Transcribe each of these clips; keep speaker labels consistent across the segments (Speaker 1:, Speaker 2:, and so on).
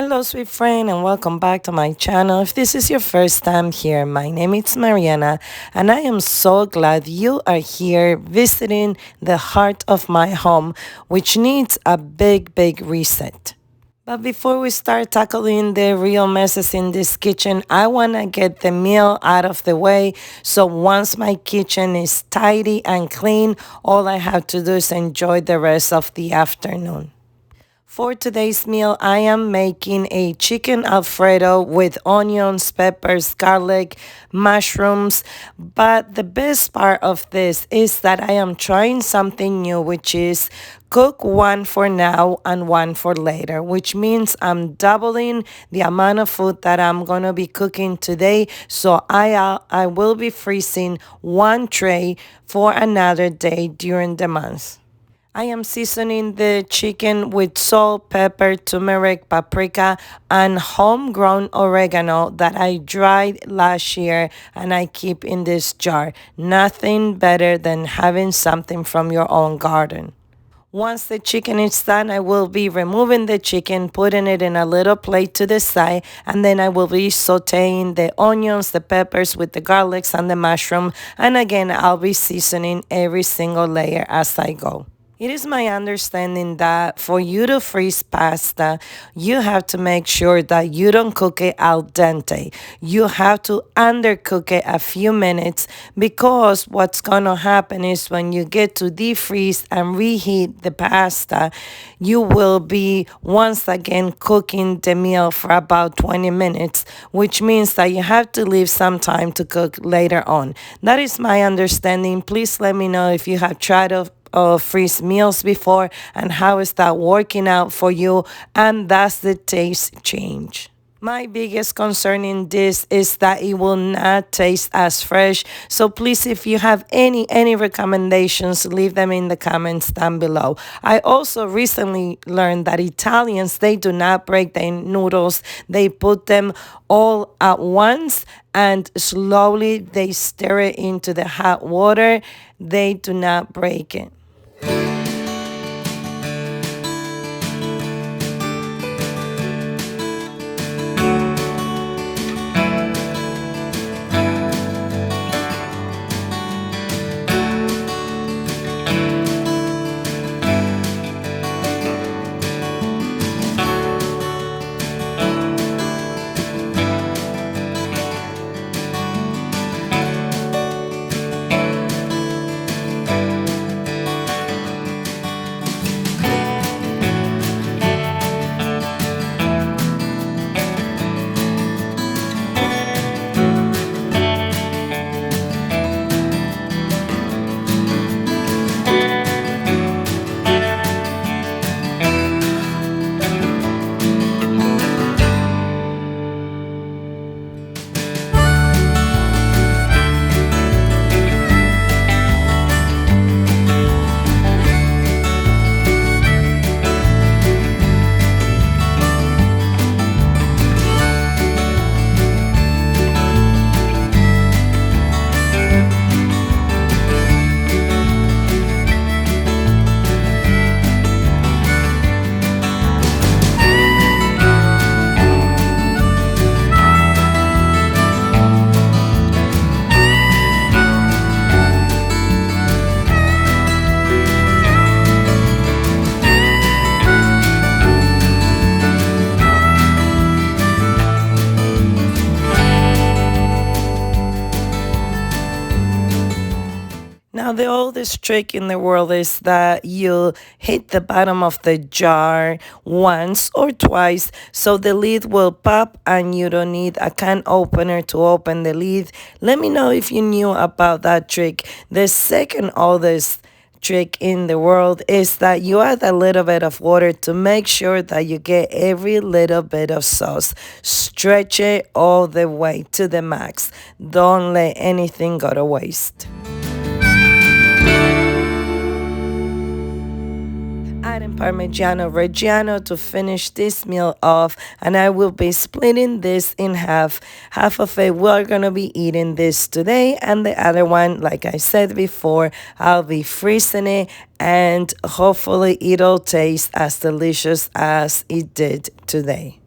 Speaker 1: Hello, sweet friend, and welcome back to my channel. If this is your first time here, my name is Mariana, and I am so glad you are here visiting the heart of my home, which needs a big reset. But before we start tackling the real messes in this kitchen, I want to get the meal out of the way. So once my kitchen is tidy and clean, all I have to do is enjoy the rest of the afternoon. For today's meal, I am making a chicken Alfredo with onions, peppers, garlic, mushrooms. But the best part of this is that I am trying something new, which is cook one for now and one for later, which means I'm doubling the amount of food that I'm going to be cooking today. So I will be freezing one tray for another day during the month. I am seasoning the chicken with salt, pepper, turmeric, paprika, and homegrown oregano that I dried last year and I keep in this jar. Nothing better than having something from your own garden. Once the chicken is done, I will be removing the chicken, putting it in a little plate to the side, and then I will be sauteing the onions, the peppers with the garlics and the mushroom, and again, I'll be seasoning every single layer as I go. It is my understanding that for you to freeze pasta, you have to make sure that you don't cook it al dente. You have to undercook it a few minutes because what's going to happen is when you get to defreeze and reheat the pasta, you will be once again cooking the meal for about 20 minutes, which means that you have to leave some time to cook later on. That is my understanding. Please let me know if you have tried freeze meals before and how is that working out for you, and that's the taste change. My biggest concern in this is that it will not taste as fresh. So please, if you have any recommendations, leave them in the comments down below. I also recently learned that Italians, they do not break their noodles. They put them all at once and slowly they stir it into the hot water. They do not break it. Now, the oldest trick in the world is that you hit the bottom of the jar once or twice so the lid will pop and you don't need a can opener to open the lid. Let me know if you knew about that trick. The second oldest trick in the world is that you add a little bit of water to make sure that you get every little bit of sauce. Stretch it all the way to the max. Don't let anything go to waste. Adding Parmigiano Reggiano to finish this meal off, and I will be splitting this in half. Half of it we're gonna be eating this today, and the other one, like I said before, I'll be freezing it, and hopefully it'll taste as delicious as it did today.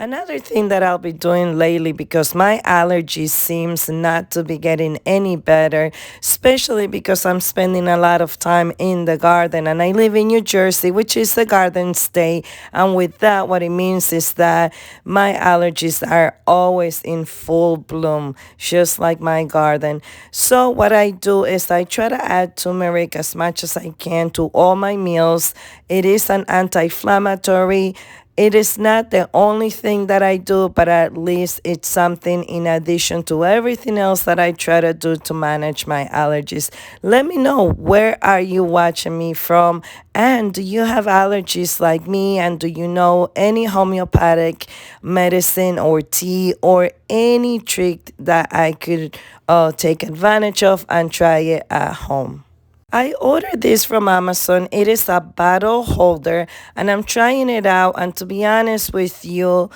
Speaker 1: Another thing that I'll be doing lately, because my allergy seems not to be getting any better, especially because I'm spending a lot of time in the garden, and I live in New Jersey, which is a garden state. And with that, what it means is that my allergies are always in full bloom, just like my garden. So what I do is I try to add turmeric as much as I can to all my meals. It is an anti-inflammatory. It is not the only thing that I do, but at least it's something in addition to everything else that I try to do to manage my allergies. Let me know, where are you watching me from? And do you have allergies like me? And do you know any homeopathic medicine or tea or any trick that I could take advantage of and try it at home? I ordered this from Amazon. It is a bottle holder, and I'm trying it out. And to be honest with you,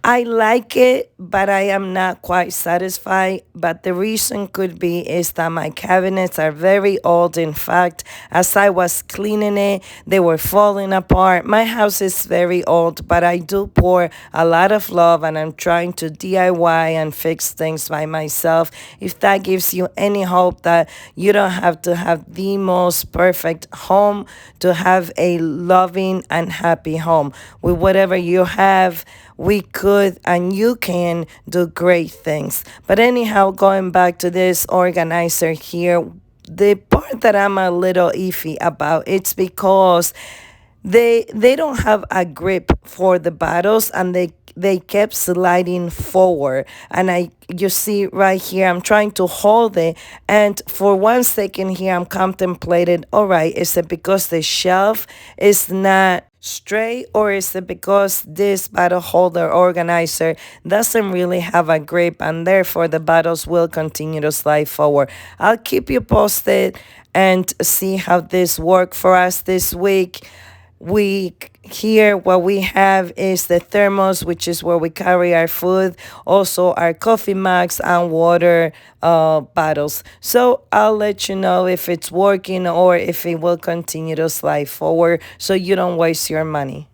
Speaker 1: I like it, but I am not quite satisfied. But the reason could be is that my cabinets are very old. In fact, as I was cleaning it, they were falling apart. My house is very old, but I do pour a lot of love, and I'm trying to DIY and fix things by myself. If that gives you any hope that you don't have to have the most perfect home to have a loving and happy home, with whatever you have, we could and you can do great things. But anyhow, going back to this organizer here, the part that I'm a little iffy about, it's because they don't have a grip for the bottles, and they kept sliding forward. And you see right here, I'm trying to hold it, and for 1 second here I'm contemplating, all right, is it because the shelf is not straight, or is it because this bottle holder organizer doesn't really have a grip, and therefore the bottles will continue to slide forward? I'll keep you posted and see how this worked for us this week. Here what we have is the thermos, which is where we carry our food, also our coffee mugs and water bottles. So I'll let you know if it's working or if it will continue to slide forward, so you don't waste your money.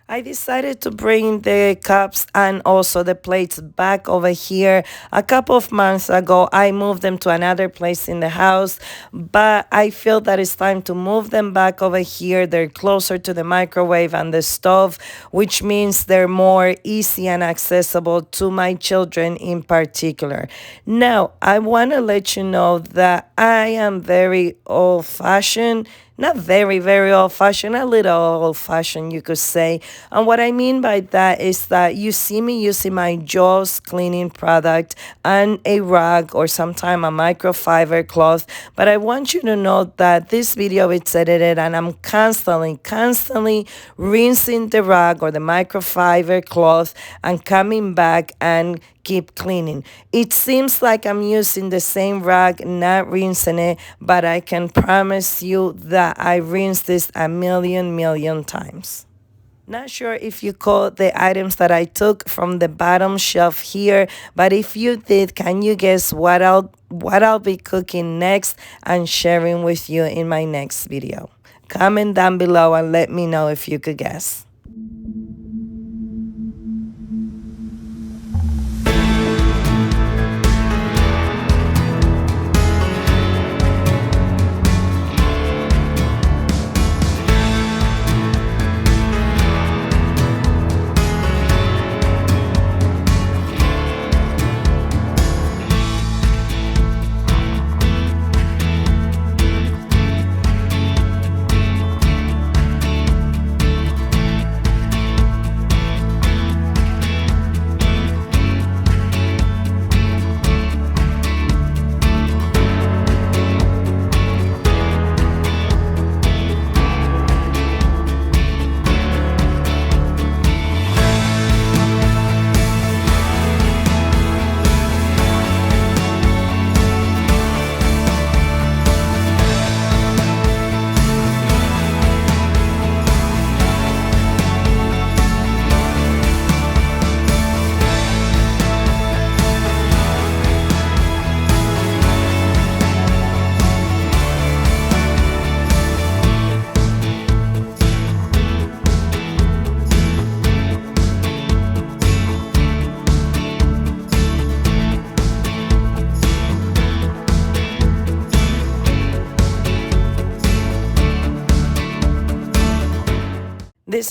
Speaker 1: I decided to bring the cups and also the plates back over here. A couple of months ago, I moved them to another place in the house, but I feel that it's time to move them back over here. They're closer to the microwave and the stove, which means they're more easy and accessible to my children in particular. Now, I want to let you know that I am very old-fashioned. Not very, very old-fashioned, a little old-fashioned, you could say. And what I mean by that is that you see me using my Jaws cleaning product and a rag, or sometimes a microfiber cloth. But I want you to know that this video is edited, and I'm constantly rinsing the rag or the microfiber cloth and coming back and keep cleaning. It seems like I'm using the same rag, not rinsing it, but I can promise you that I rinsed this a million times. Not sure if you caught the items that I took from the bottom shelf here, but if you did, can you guess what I'll be cooking next and sharing with you in my next video? Comment down below and let me know if you could guess.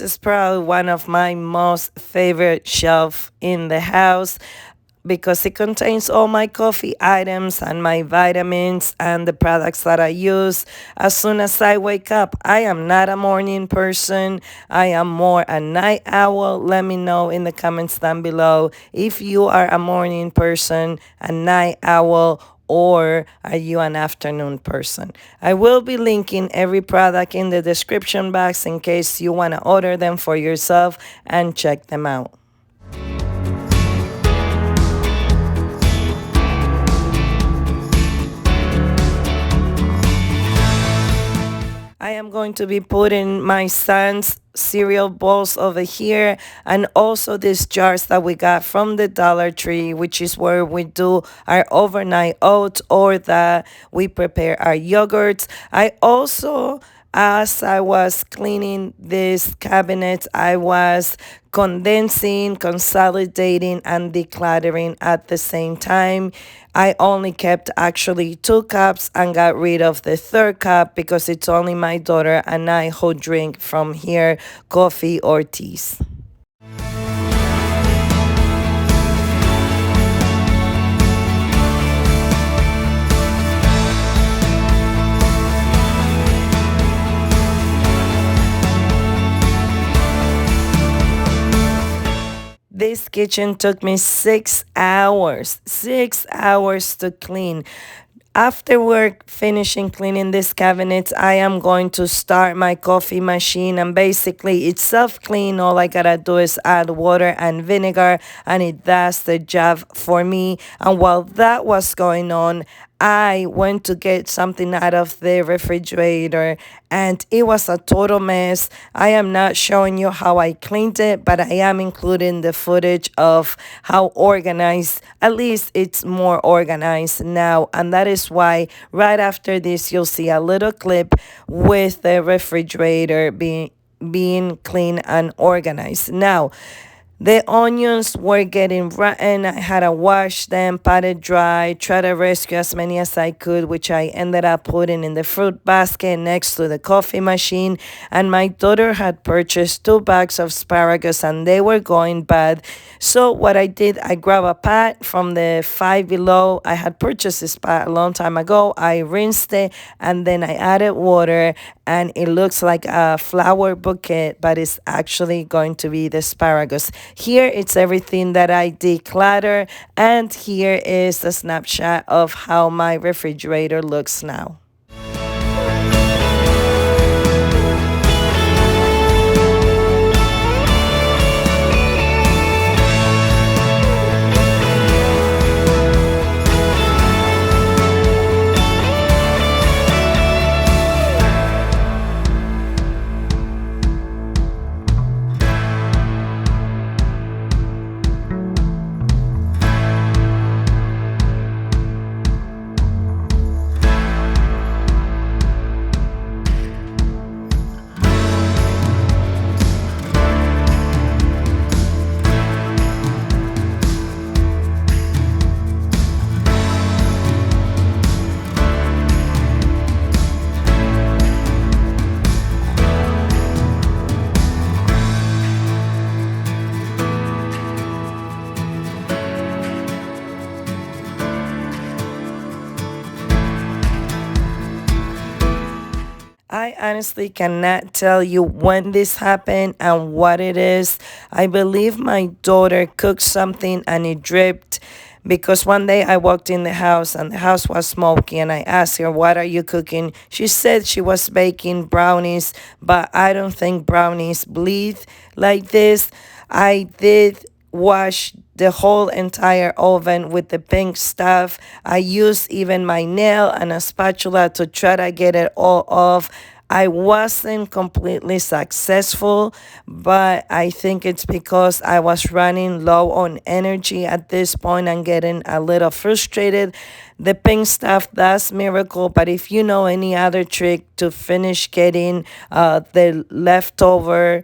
Speaker 1: this is probably one of my most favorite shelf in the house because it contains all my coffee items and my vitamins and the products that I use as soon as I wake up. I am not a morning person. I am more a night owl. Let me know in the comments down below if you are a morning person, a night owl, or are you an afternoon person? I will be linking every product in the description box in case you want to order them for yourself and check them out. I am going to be putting my son's cereal bowls over here and also these jars that we got from the Dollar Tree, which is where we do our overnight oats or that we prepare our yogurts. I also, as I was cleaning this cabinet, I was condensing, consolidating, and decluttering at the same time. I only kept actually 2 cups and got rid of the third cup because it's only my daughter and I who drink from here coffee or teas. This kitchen took me 6 hours, 6 hours to clean. After work, finishing cleaning this cabinet, I am going to start my coffee machine and basically it's self-clean. All I gotta do is add water and vinegar and it does the job for me. And while that was going on, I went to get something out of the refrigerator and it was a total mess. I am not showing you how I cleaned it, but I am including the footage of how organized, at least it's more organized now. And that is why right after this, you'll see a little clip with the refrigerator being clean and organized. Now, the onions were getting rotten. I had to wash them, pat it dry, try to rescue as many as I could, which I ended up putting in the fruit basket next to the coffee machine. And my daughter had purchased 2 bags of asparagus and they were going bad. So what I did, I grabbed a pot from the Five Below. I had purchased this pot a long time ago. I rinsed it and then I added water and it looks like a flower bouquet, but it's actually going to be the asparagus. Here it's everything that I declutter, and here is a snapshot of how my refrigerator looks now. I honestly cannot tell you when this happened and what it is. I believe my daughter cooked something and it dripped because one day I walked in the house and the house was smoky and I asked her, "What are you cooking?" She said she was baking brownies, but I don't think brownies bleed like this. I did wash the whole entire oven with the pink stuff. I used even my nail and a spatula to try to get it all off. I wasn't completely successful, but I think it's because I was running low on energy at this point and getting a little frustrated. The pink stuff does miracle, but if you know any other trick to finish getting the leftover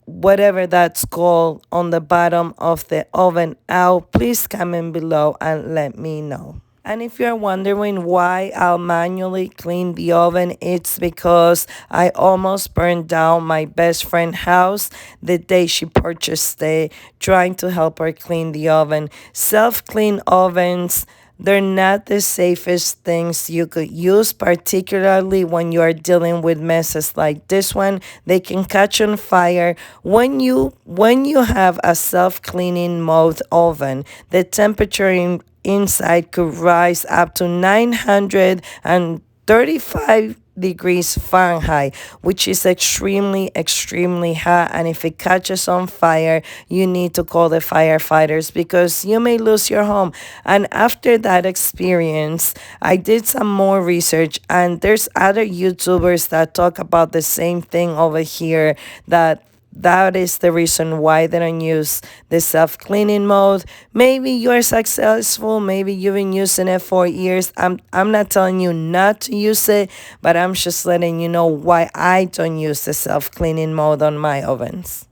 Speaker 1: whatever that's called on the bottom of the oven out, please comment below and let me know. And if you're wondering why I'll manually clean the oven, it's because I almost burned down my best friend's house the day she purchased it, trying to help her clean the oven. Self-clean ovens, they're not the safest things you could use, particularly when you are dealing with messes like this one. They can catch on fire. When you have a self-cleaning mode oven, the temperature inside could rise up to 935 degrees Fahrenheit, which is extremely, extremely hot. And if it catches on fire, you need to call the firefighters because you may lose your home. And after that experience, I did some more research, and there's other YouTubers that talk about the same thing over here, that is the reason why they don't use the self-cleaning mode. Maybe you're successful, maybe you've been using it for years. I'm not telling you not to use it, but I'm just letting you know why I don't use the self-cleaning mode on my ovens.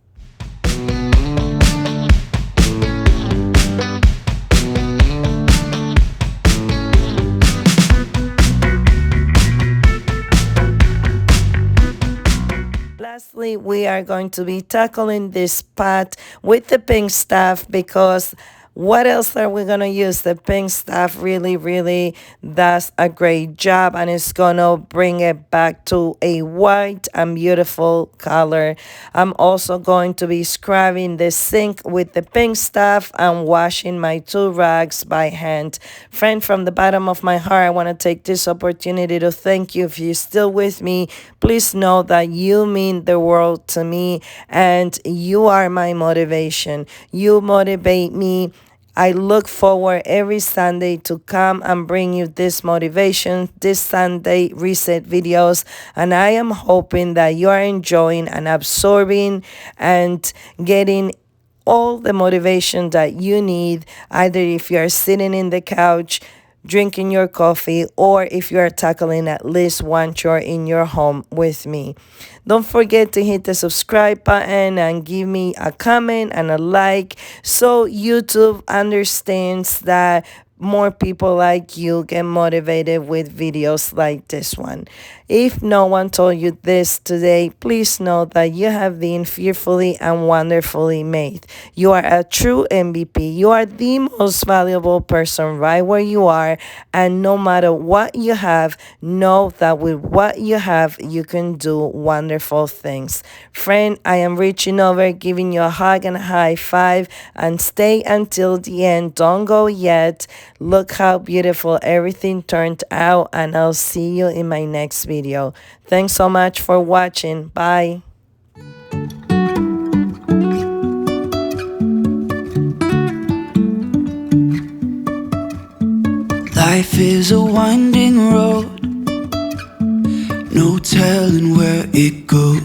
Speaker 1: Lastly, we are going to be tackling this pot with the pink stuff, because what else are we going to use? The pink stuff really, really does a great job, and it's going to bring it back to a white and beautiful color. I'm also going to be scrubbing the sink with the pink stuff and washing my 2 rags by hand. Friend, from the bottom of my heart, I want to take this opportunity to thank you. If you're still with me, please know that you mean the world to me, and you are my motivation. You motivate me. I look forward every Sunday to come and bring you this motivation, this Sunday reset videos. And I am hoping that you are enjoying and absorbing and getting all the motivation that you need, either if you are sitting in the couch, drinking your coffee, or if you are tackling at least one chore in your home with me. Don't forget to hit the subscribe button and give me a comment and a like so YouTube understands that more people like you get motivated with videos like this one. If no one told you this today, please know that you have been fearfully and wonderfully made. You are a true MVP. You are the most valuable person right where you are, and no matter what you have, know that with what you have, you can do wonderful things. Friend, I am reaching over, giving you a hug and a high five, and stay until the end. Don't go yet. Look how beautiful everything turned out, and I'll see you in my next video. Thanks so much for watching. Bye.
Speaker 2: Life is a winding road, no telling where it goes.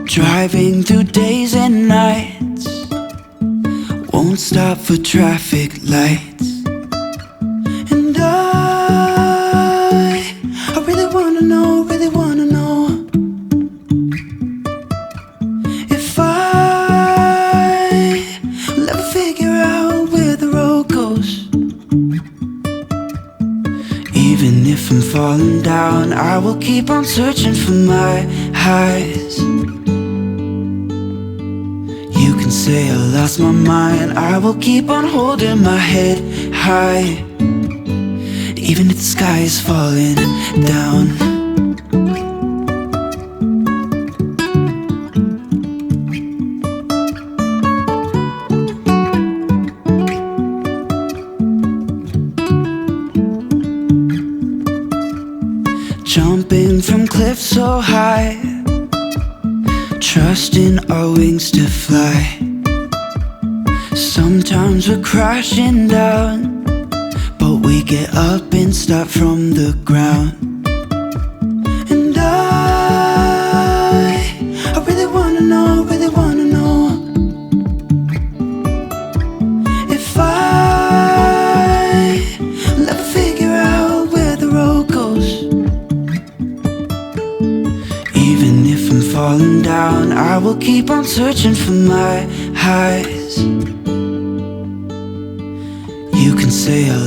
Speaker 2: Driving through days and nights, won't stop for traffic lights. And I really wanna know, if I'll ever figure out where the road goes. Even if I'm falling down, I will keep on searching for my highs. You can say I lost my mind, I will keep on holding my head high, even if the sky is falling down. Jumping from cliffs so high, trusting our wings to fly. Sometimes we're crashing down, but we get up and start from the ground. And I really wanna know, if I'll ever figure out where the road goes. Even if I'm falling down, I will keep on searching for my highs. You can say I love